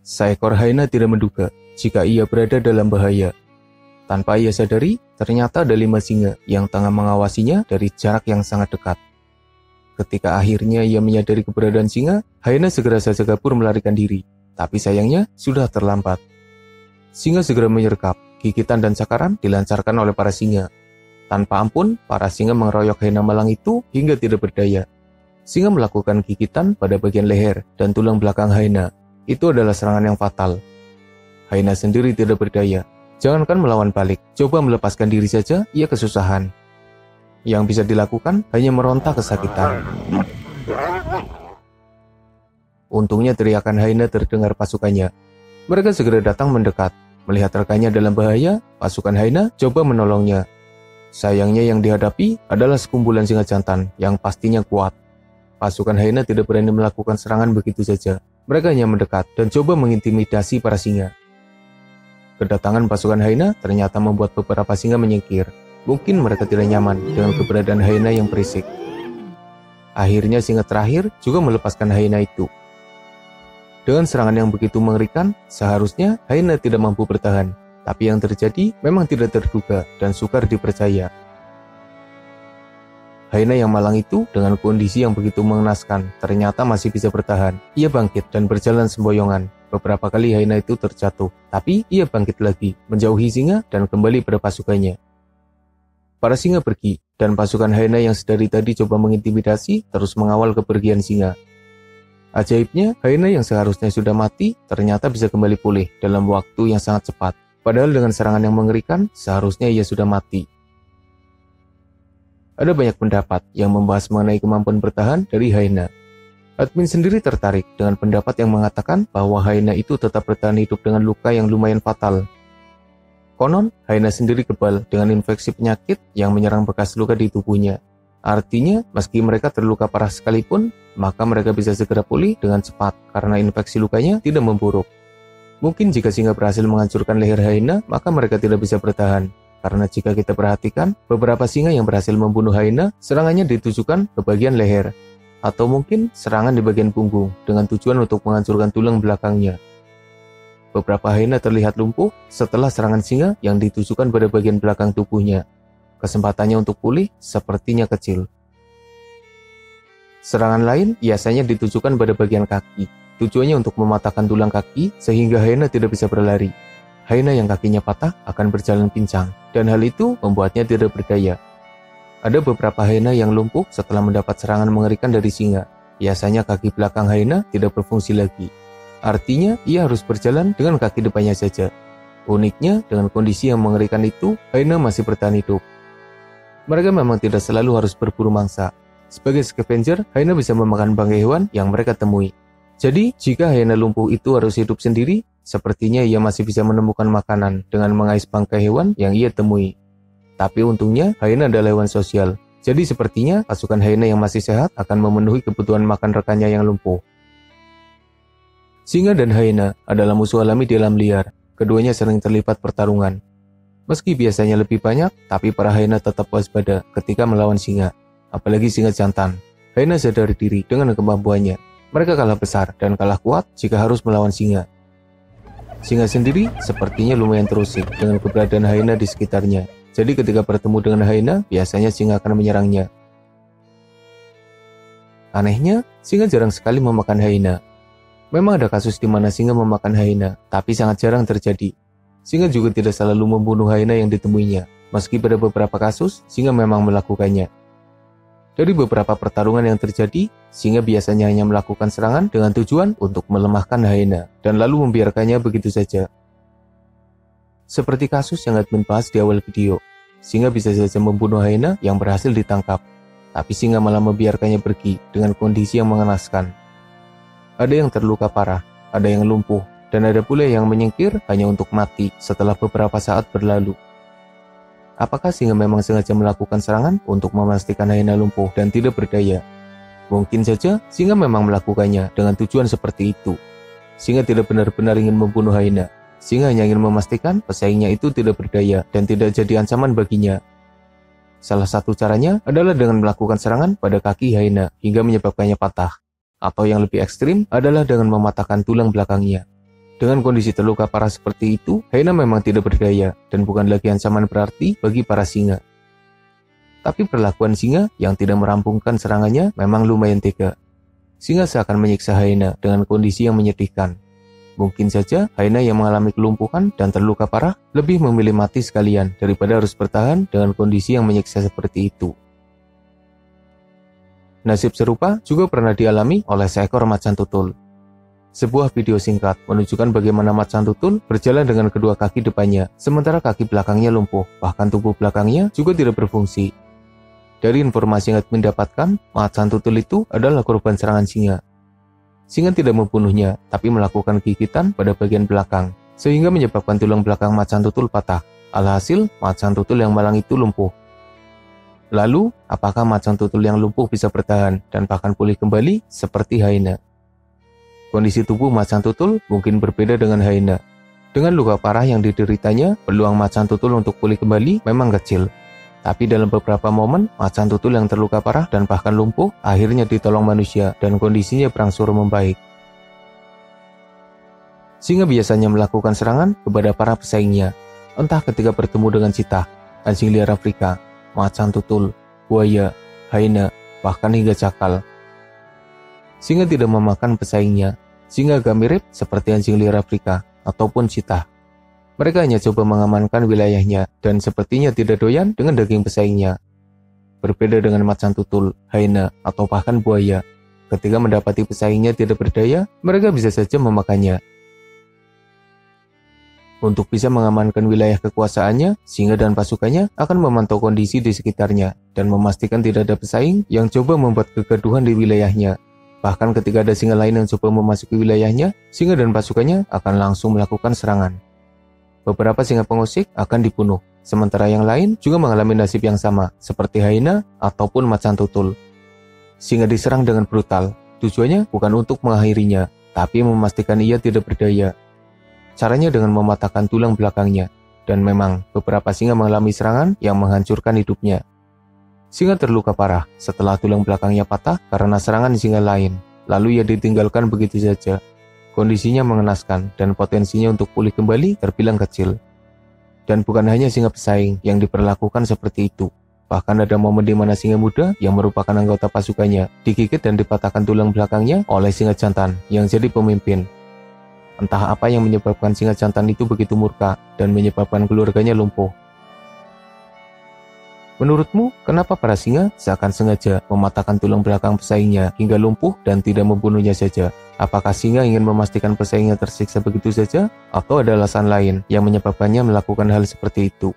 seekor hyena tidak menduga jika ia berada dalam bahaya. Tanpa ia sadari, ternyata ada 5 singa yang tengah mengawasinya dari jarak yang sangat dekat. Ketika akhirnya ia menyadari keberadaan singa, hyena segera saja kabur melarikan diri. Tapi sayangnya sudah terlambat. Singa segera menyergap, gigitan dan cakaran dilancarkan oleh para singa. Tanpa ampun, para singa mengeroyok hyena malang itu hingga tidak berdaya. Singa melakukan gigitan pada bagian leher dan tulang belakang hyena. Itu adalah serangan yang fatal. Hyena sendiri tidak berdaya. Jangankan melawan balik, coba melepaskan diri saja, ia kesusahan. Yang bisa dilakukan hanya meronta kesakitan. Untungnya teriakan hyena terdengar pasukannya. Mereka segera datang mendekat. Melihat rekannya dalam bahaya, pasukan hyena coba menolongnya. Sayangnya yang dihadapi adalah sekumpulan singa jantan yang pastinya kuat. Pasukan hyena tidak berani melakukan serangan begitu saja. Mereka hanya mendekat dan coba mengintimidasi para singa. Kedatangan pasukan hyena ternyata membuat beberapa singa menyingkir. Mungkin mereka tidak nyaman dengan keberadaan hyena yang berisik. Akhirnya singa terakhir juga melepaskan hyena itu. Dengan serangan yang begitu mengerikan, seharusnya hyena tidak mampu bertahan. Tapi yang terjadi memang tidak terduga dan sukar dipercaya. Hyena yang malang itu dengan kondisi yang begitu mengenaskan ternyata masih bisa bertahan. Ia bangkit dan berjalan semboyongan. Beberapa kali hyena itu terjatuh, tapi ia bangkit lagi, menjauhi singa dan kembali pada pasukannya. Para singa pergi, dan pasukan hyena yang sedari tadi coba mengintimidasi terus mengawal kepergian singa. Ajaibnya, hyena yang seharusnya sudah mati ternyata bisa kembali pulih dalam waktu yang sangat cepat. Padahal dengan serangan yang mengerikan, seharusnya ia sudah mati. Ada banyak pendapat yang membahas mengenai kemampuan bertahan dari hyena. Admin sendiri tertarik dengan pendapat yang mengatakan bahwa hyena itu tetap bertahan hidup dengan luka yang lumayan fatal. Konon, hyena sendiri kebal dengan infeksi penyakit yang menyerang bekas luka di tubuhnya. Artinya, meski mereka terluka parah sekalipun, maka mereka bisa segera pulih dengan cepat karena infeksi lukanya tidak memburuk. Mungkin jika singa berhasil menghancurkan leher hyena, maka mereka tidak bisa bertahan. Karena jika kita perhatikan, beberapa singa yang berhasil membunuh hyena, serangannya ditujukan ke bagian leher. Atau mungkin serangan di bagian punggung, dengan tujuan untuk menghancurkan tulang belakangnya. Beberapa hyena terlihat lumpuh setelah serangan singa yang ditujukan pada bagian belakang tubuhnya. Kesempatannya untuk pulih sepertinya kecil. Serangan lain biasanya ditujukan pada bagian kaki. Tujuannya untuk mematahkan tulang kaki sehingga hyena tidak bisa berlari. Hyena yang kakinya patah akan berjalan pincang, dan hal itu membuatnya tidak berdaya. Ada beberapa hyena yang lumpuh setelah mendapat serangan mengerikan dari singa. Biasanya kaki belakang hyena tidak berfungsi lagi. Artinya, ia harus berjalan dengan kaki depannya saja. Uniknya, dengan kondisi yang mengerikan itu, hyena masih bertahan hidup. Mereka memang tidak selalu harus berburu mangsa. Sebagai scavenger, hyena bisa memakan bangkai hewan yang mereka temui. Jadi, jika hyena lumpuh itu harus hidup sendiri, sepertinya ia masih bisa menemukan makanan dengan mengais bangkai hewan yang ia temui. Tapi untungnya, hyena adalah hewan sosial. Jadi sepertinya pasukan hyena yang masih sehat akan memenuhi kebutuhan makan rekannya yang lumpuh. Singa dan hyena adalah musuh alami di alam liar. Keduanya sering terlibat pertarungan. Meski biasanya lebih banyak, tapi para hyena tetap waspada ketika melawan singa. Apalagi singa jantan. Hyena sadar diri dengan kemampuannya. Mereka kalah besar dan kalah kuat jika harus melawan singa. Singa sendiri sepertinya lumayan terusik dengan keberadaan hyena di sekitarnya. Jadi ketika bertemu dengan hyena, biasanya singa akan menyerangnya. Anehnya, singa jarang sekali memakan hyena. Memang ada kasus di mana singa memakan hyena, tapi sangat jarang terjadi. Singa juga tidak selalu membunuh hyena yang ditemuinya, meski pada beberapa kasus, singa memang melakukannya. Dari beberapa pertarungan yang terjadi, singa biasanya hanya melakukan serangan dengan tujuan untuk melemahkan hyena, dan lalu membiarkannya begitu saja. Seperti kasus yang admin bahas di awal video, singa bisa saja membunuh hyena yang berhasil ditangkap, tapi singa malah membiarkannya pergi dengan kondisi yang mengenaskan. Ada yang terluka parah, ada yang lumpuh, dan ada pula yang menyingkir hanya untuk mati setelah beberapa saat berlalu. Apakah singa memang sengaja melakukan serangan untuk memastikan hyena lumpuh dan tidak berdaya? Mungkin saja singa memang melakukannya dengan tujuan seperti itu. Singa tidak benar-benar ingin membunuh hyena. Singa hanya ingin memastikan pesaingnya itu tidak berdaya dan tidak jadi ancaman baginya. Salah satu caranya adalah dengan melakukan serangan pada kaki hyena hingga menyebabkannya patah. Atau yang lebih ekstrim adalah dengan mematahkan tulang belakangnya. Dengan kondisi terluka parah seperti itu, hyena memang tidak berdaya dan bukan lagi ancaman berarti bagi para singa. Tapi perlakuan singa yang tidak merampungkan serangannya memang lumayan tega. Singa seakan menyiksa hyena dengan kondisi yang menyedihkan. Mungkin saja hyena yang mengalami kelumpuhan dan terluka parah lebih memilih mati sekalian daripada harus bertahan dengan kondisi yang menyiksa seperti itu. Nasib serupa juga pernah dialami oleh seekor macan tutul. Sebuah video singkat menunjukkan bagaimana macan tutul berjalan dengan kedua kaki depannya, sementara kaki belakangnya lumpuh, bahkan tubuh belakangnya juga tidak berfungsi. Dari informasi yang admin dapatkan, macan tutul itu adalah korban serangan singa. Singa tidak membunuhnya, tapi melakukan gigitan pada bagian belakang, sehingga menyebabkan tulang belakang macan tutul patah. Alhasil, macan tutul yang malang itu lumpuh. Lalu, apakah macan tutul yang lumpuh bisa bertahan dan bahkan pulih kembali seperti hyena? Kondisi tubuh macan tutul mungkin berbeda dengan hyena. Dengan luka parah yang dideritanya, peluang macan tutul untuk pulih kembali memang kecil. Tapi dalam beberapa momen, macan tutul yang terluka parah dan bahkan lumpuh akhirnya ditolong manusia dan kondisinya berangsur membaik. Singa biasanya melakukan serangan kepada para pesaingnya, entah ketika bertemu dengan cheetah, anjing liar Afrika, macan tutul, buaya, hyena, bahkan hingga cakal. Singa tidak memakan pesaingnya. Singa agak mirip seperti anjing liar Afrika ataupun cheetah. Mereka hanya coba mengamankan wilayahnya dan sepertinya tidak doyan dengan daging pesaingnya. Berbeda dengan macan tutul, hyena, atau bahkan buaya, ketika mendapati pesaingnya tidak berdaya, mereka bisa saja memakannya. Untuk bisa mengamankan wilayah kekuasaannya, singa dan pasukannya akan memantau kondisi di sekitarnya dan memastikan tidak ada pesaing yang coba membuat kegaduhan di wilayahnya. Bahkan ketika ada singa lain yang coba memasuki wilayahnya, singa dan pasukannya akan langsung melakukan serangan. Beberapa singa pengusik akan dibunuh, sementara yang lain juga mengalami nasib yang sama, seperti hyena ataupun macan tutul. Singa diserang dengan brutal, tujuannya bukan untuk mengakhirinya, tapi memastikan ia tidak berdaya. Caranya dengan mematahkan tulang belakangnya, dan memang beberapa singa mengalami serangan yang menghancurkan hidupnya. Singa terluka parah setelah tulang belakangnya patah karena serangan singa lain, lalu ia ditinggalkan begitu saja. Kondisinya mengenaskan dan potensinya untuk pulih kembali terbilang kecil. Dan bukan hanya singa pesaing yang diperlakukan seperti itu. Bahkan ada momen di mana singa muda yang merupakan anggota pasukannya digigit dan dipatahkan tulang belakangnya oleh singa jantan yang jadi pemimpin. Entah apa yang menyebabkan singa jantan itu begitu murka dan menyebabkan keluarganya lumpuh. Menurutmu, kenapa para singa seakan sengaja mematahkan tulang belakang pesaingnya hingga lumpuh dan tidak membunuhnya saja? Apakah singa ingin memastikan pesaingnya tersiksa begitu saja? Atau ada alasan lain yang menyebabkannya melakukan hal seperti itu?